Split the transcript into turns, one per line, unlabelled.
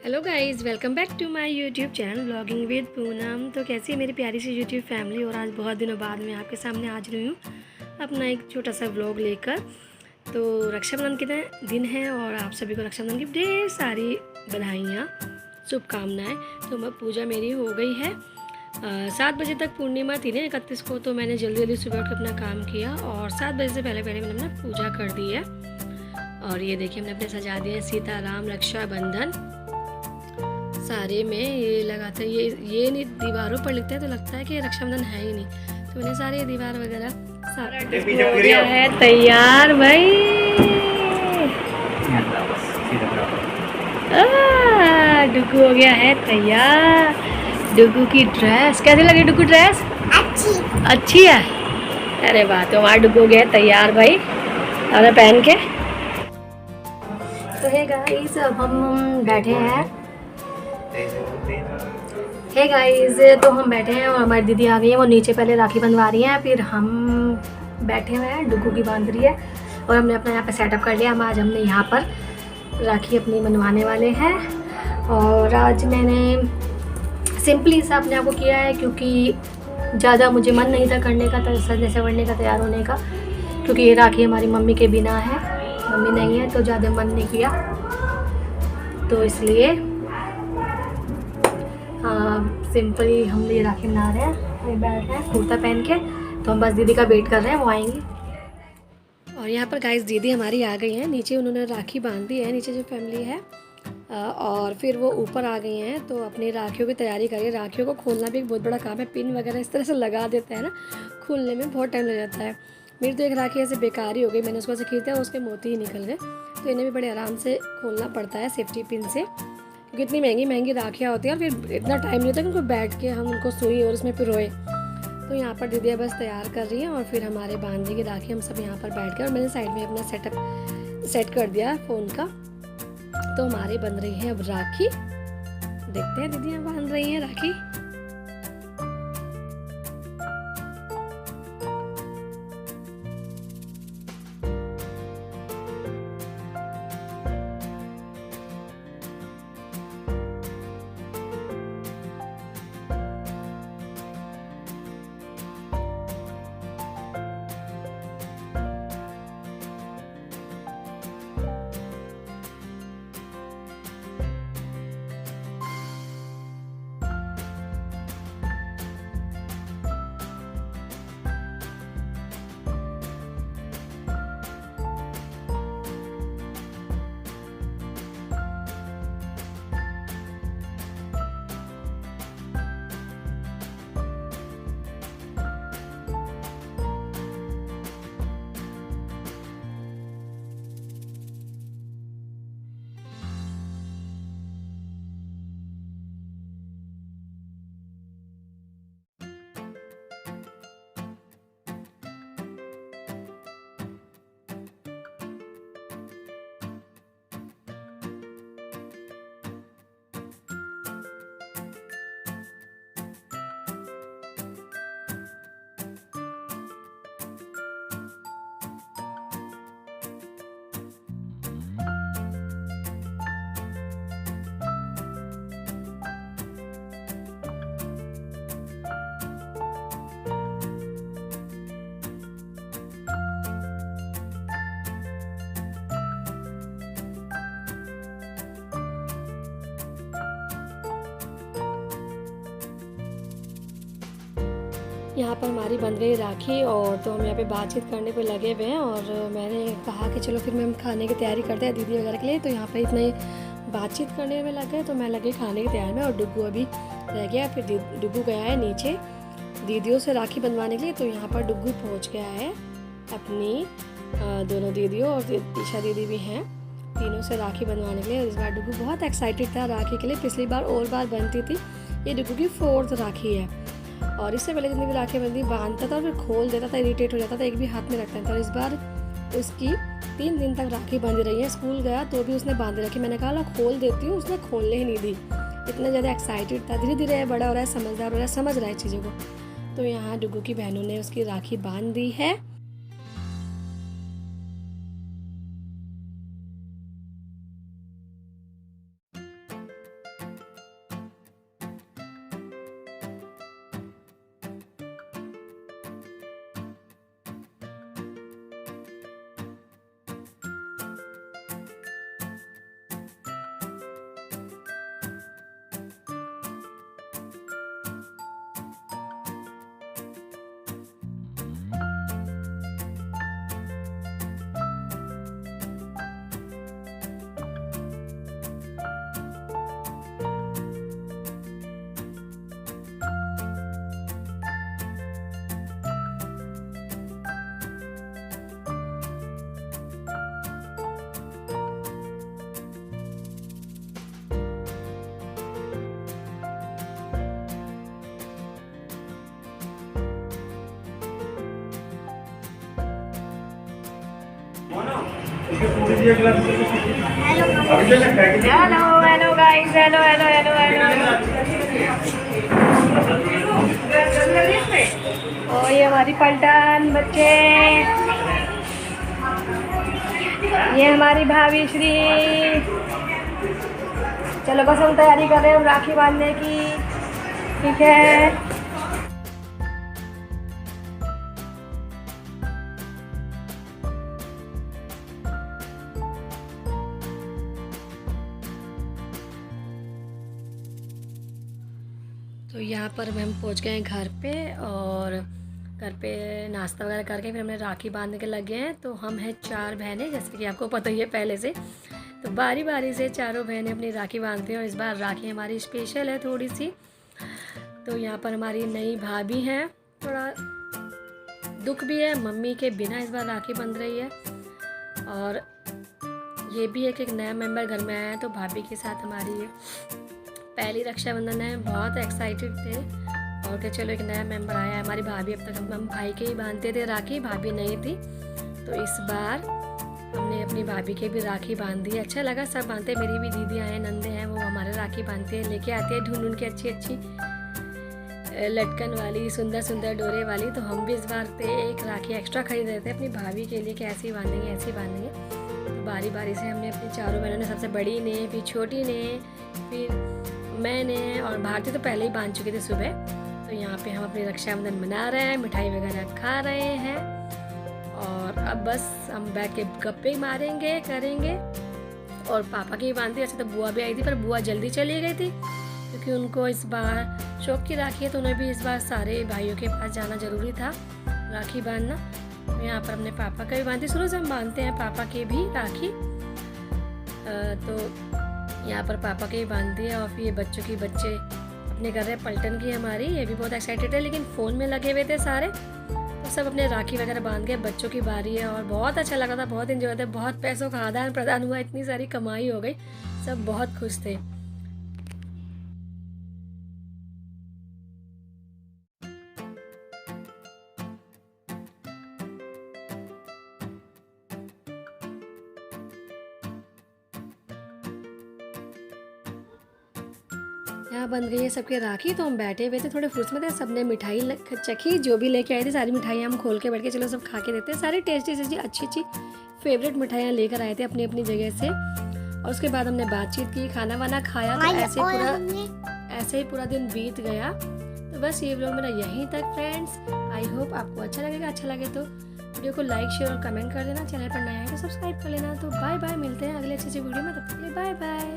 Hello guys, welcome back to my YouTube channel vlogging with Poonam. तो कैसी है मेरी प्यारी सी यूट्यूब फैमिली। और आज बहुत दिनों बाद मैं आपके सामने आज रही हूँ अपना एक छोटा सा व्लॉग लेकर। तो रक्षाबंधन के दिन है और आप सभी को रक्षाबंधन की ढेर सारी बधाइयाँ, शुभकामनाएँ। तो पूजा मेरी हो गई है 7 बजे तक। पूर्णिमा थी ना 31 को, तो मैंने जल्दी जल्दी सुबह उठ कर अपना काम किया और 7 बजे से पहले पहले मैंने अपना पूजा कर दी है। और ये देखिए हमने अपने सजा दिए सीताराम रक्षाबंधन सारे में। ये लगाते हैं, ये नहीं दीवारों पर लिखते हैं तो लगता है कि रक्षाबंधन है ही नहीं। तो मैंने सारे दीवार वगैरह सारा हो गया है तैयार भाई। डुगू हो गया है तैयार। डुगू की ड्रेस कैसी लगी? डुगू ड्रेस अच्छी है। अरे वाह, तो हमारा डुगू हो गया है तैयार भाई और पहन के। तो हे गाइस, अब हम बैठे हैं। हे गाइस, तो हम बैठे हैं और हमारी दीदी आ गई है। वो नीचे पहले राखी बंधवा रही हैं, फिर हम बैठे हुए हैं। डुगू की बांध रही है और हमने अपना यहाँ पे सेटअप कर लिया। आज हमने यहाँ पर राखी अपनी बनवाने वाले हैं। और आज मैंने सिंपली सा अपने आप को किया है, क्योंकि ज़्यादा मुझे मन नहीं था करने का, सजने संवरने का, तैयार होने का, क्योंकि ये राखी हमारी मम्मी के बिना है। मम्मी नहीं है तो ज़्यादा मन नहीं किया, तो इसलिए सिंपली हम ये राखी बना रहे हैं। बैठ रहे हैं कुर्ता पहन के, तो हम बस दीदी का वेट कर रहे हैं, वो आएंगी। और यहाँ पर गाइस दीदी हमारी आ गई हैं नीचे। उन्होंने राखी बांध दी है नीचे जो फैमिली है, और फिर वो ऊपर आ गई हैं। तो अपनी राखियों की तैयारी करिए। राखियों को खोलना भी एक बहुत बड़ा काम है। पिन वगैरह इस तरह से लगा देते हैं ना, खोलने में बहुत टाइम लग जाता है। मेरी तो एक राखी ऐसे बेकार ही हो गई, मैंने उसको ऐसे खींचा और उसके मोती ही निकल गए। तो इन्हें भी बड़े आराम से खोलना पड़ता है सेफ्टी पिन से, क्योंकि इतनी महंगी महंगी राखियाँ होती हैं और फिर इतना टाइम नहीं होता कि उनको बैठ के हम उनको सुई और उसमें पिरोए। तो यहाँ पर दीदी बस तैयार कर रही हैं और फिर हमारे बांधने की राखी हम सब यहाँ पर बैठ के, और मैंने साइड में अपना सेट कर दिया फ़ोन का। तो हमारी बन रही है अब राखी। देखते हैं दीदी बांध रही हैं राखी। यहाँ पर हमारी बन रही राखी, और तो हम यहाँ पे बातचीत करने पे लगे हुए हैं। और मैंने कहा कि चलो फिर मैं खाने की तैयारी करते हैं दीदी वगैरह के लिए। तो यहाँ पे इतने बातचीत करने में लगे, तो मैं लगे खाने की तैयारी में। और डुगू अभी रह गया, फिर डुगू गया है नीचे दीदियों से राखी बनवाने के लिए। तो यहाँ पर डुगू पहुँच गया है अपनी दोनों दीदियों, और ईशा दीदी भी हैं, तीनों से राखी बनवाने के लिए। और इस बार डुगू बहुत एक्साइटेड था राखी के लिए। पिछली बार और बार बनती थी, ये डुगू की 4th राखी है। और इससे पहले जितनी भी राखी बंदी बांधता था और फिर खोल देता था, इरिटेट हो जाता था, एक भी हाथ में रखता था। और इस बार उसकी 3 दिन तक राखी बांधी रही है। स्कूल गया तो भी उसने बांध रखी। मैंने कहा खोल देती हूँ, उसने खोलने ही नहीं दी। इतना ज़्यादा एक्साइटेड था। धीरे धीरे बड़ा हो रहा है, समझदार हो रहा है, समझ रहा है चीज़ों को। तो यहाँ डुगू की बहनों ने उसकी राखी बांध दी है। Hello guys, hello hello hello hello. और ये हमारी पलटन बच्चे, ये हमारी भाभी श्री। चलो बस हम तैयारी कर रहे हैं राखी बांधने की, ठीक है। तो यहाँ पर हम पहुँच गए हैं घर पे, और घर पे नाश्ता वगैरह करके फिर हमने राखी बांधने के लगे हैं। तो हम हैं 4 बहनें, जैसे कि आपको पता ही है पहले से। तो बारी बारी से चारों बहनें अपनी राखी बांधती हैं, और इस बार राखी हमारी स्पेशल है थोड़ी सी। तो यहाँ पर हमारी नई भाभी हैं, थोड़ा दुख भी है, मम्मी के बिना इस बार राखी बंध रही है। और ये भी है कि एक नया मेंबर घर में आया है, तो भाभी के साथ हमारी पहली रक्षाबंधन है। बहुत एक्साइटेड थे, और कि चलो एक नया मेंबर आया है। हमारी भाभी, अब तक हम भाई के ही बांधते थे राखी, भाभी नहीं थी। तो इस बार हमने अपनी भाभी के भी राखी बांध दी। अच्छा लगा, सब बांधते। मेरी भी दीदी आए, नंदे हैं, वो हमारे राखी बांधते हैं, लेके आते हैं ढूंढ के अच्छी अच्छी लटकन वाली, सुंदर सुंदर डोरे वाली। तो हम भी इस बार एक राखी एक्स्ट्रा खरीद रहे थे अपनी भाभी के लिए कि ऐसी बांधेंगे ऐसी बांधेंगे। तो बारी बारी से हमने अपनी चारों बहनों ने, सबसे बड़ी ने, फिर छोटी ने, फिर मैंने, और भारती तो पहले ही बांध चुके थे सुबह। तो यहाँ पे हम अपनी रक्षाबंधन मना रहे हैं, मिठाई वगैरह खा रहे हैं, और अब बस हम बैठ के गप्पे मारेंगे करेंगे। और पापा की भी बांधती। अच्छा, तो बुआ भी आई थी, पर बुआ जल्दी चली गई थी क्योंकि उनको इस बार शौक की राखी है, तो उन्हें भी इस बार सारे भाइयों के पास जाना ज़रूरी था राखी बांधना। तो यहाँ पर हमने पापा का भी बांधी, शुरू से हम बांधते हैं पापा के भी राखी। तो यहाँ पर पापा के ही बांध दिया, और फिर ये बच्चों की बच्चे अपने कर रहे हैं पलटन की हमारी। ये भी बहुत एक्साइटेड है, लेकिन फ़ोन में लगे हुए थे सारे। तो सब अपने राखी वगैरह बांध गए, बच्चों की बारी है। और बहुत अच्छा लगा था, बहुत इन्जॉय था, बहुत पैसों का आदान प्रदान हुआ, इतनी सारी कमाई हो गई, सब बहुत खुश थे। यहाँ बन गई है सबके राखी। तो हम बैठे हुए थे, थोड़े फुर्सत में थे, सबने मिठाई चखी, जो भी लेके आए थे सारी मिठाइयाँ हम खोल के बैठ के चलो सब खा के देखते हैं। सारी टेस्टी टेस्टी अच्छी अच्छी फेवरेट मिठाइयाँ लेकर आए थे अपनी अपनी जगह से। और उसके बाद हमने बातचीत की, खाना वाना खाया। तो ऐसे ही पूरा दिन बीत गया। तो बस ये व्लॉग मेरा यहीं तक फ्रेंड्स। आई होप आपको अच्छा लगेगा। अच्छा लगे तो वीडियो को लाइक शेयर और कमेंट कर देना। चैनल पर नया है तो सब्सक्राइब कर लेना। तो बाय बाय, मिलते हैं अगले अच्छे वीडियो में, तब तक के लिए बाय बाय।